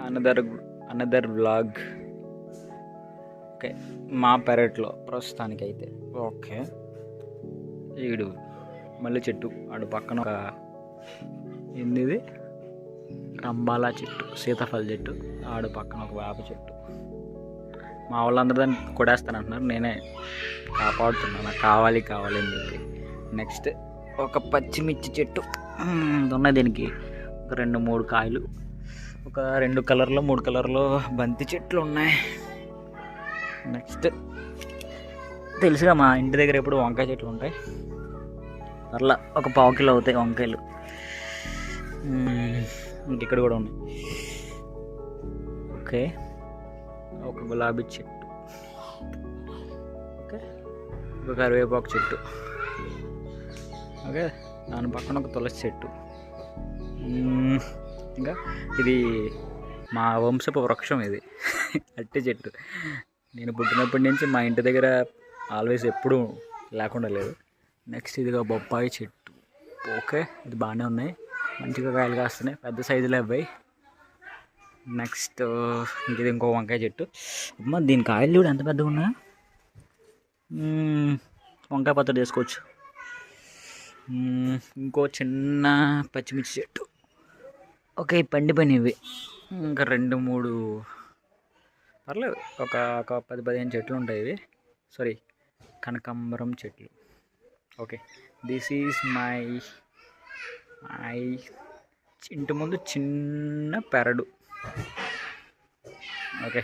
Another another vlog. Okay, మా పెరట్లో ప్రస్తుతానికి అయితే ఓకే. ఈడు మల్లె చెట్టు, ఆడు పక్కన ఒక ఇది రంబాలా చెట్టు, సీతాఫల చెట్టు, ఆడు పక్కన ఒక వేప చెట్టు. మా వాళ్ళందరూ దాన్ని కొడేస్తానంటున్నారు, నేనే కాపాడుతున్నాను, నాకు కావాలి కావాలి అని చెప్పి. నెక్స్ట్ ఒక పచ్చిమిర్చి చెట్టు ఉన్నాయి, దీనికి ఒక 2-3 కాయలు, ఒక 2 కలర్లో 3 కలర్లో బంతి చెట్లు ఉన్నాయి. నెక్స్ట్ తెలుసుగా మా ఇంటి దగ్గర ఎప్పుడు వంకాయ చెట్లు ఉంటాయి, అట్లా ఒక 1/4 కిలో అవుతాయి వంకాయలు. ఇక్కడ కూడా ఉన్నాయి. ఓకే, ఒక గులాబీ చెట్టు, ఓకే, ఒక కరివేపాకు చెట్టు, ఓకే, దాని పక్కన ఒక తులసి చెట్టు. ఇంకా ఇది మా వంశపు వృక్షం, ఇది అట్టి చెట్టు. నేను పుట్టినప్పటి నుంచి మా ఇంటి దగ్గర ఆల్వేస్ ఎప్పుడూ లేకుండా లేదు. నెక్స్ట్ ఇదిగా బొప్పాయి చెట్టు, ఓకే, ఇది బాగానే ఉన్నాయి, మంచిగా కాయలు కాస్తున్నాయి, పెద్ద సైజులో అబ్బాయి. నెక్స్ట్ ఇది ఇంకో వంకాయ చెట్టు. అమ్మ, దీని కాయలు చూడు ఎంత పెద్దగా ఉన్నా, వంకాయ పచ్చడి చేసుకోవచ్చు. ఇంకో చిన్న పచ్చిమిర్చి చెట్టు, ఓకే, పండిపోయినవి. ఇంకా 2-3 పర్లేదు, ఒక 10-15 చెట్లు ఉంటాయి ఇవి. సారీ, కనకాంబరం చెట్లు. ఓకే, దిస్ ఈజ్ మై ఇంటి ముందు చిన్న పెరడు. ఓకే.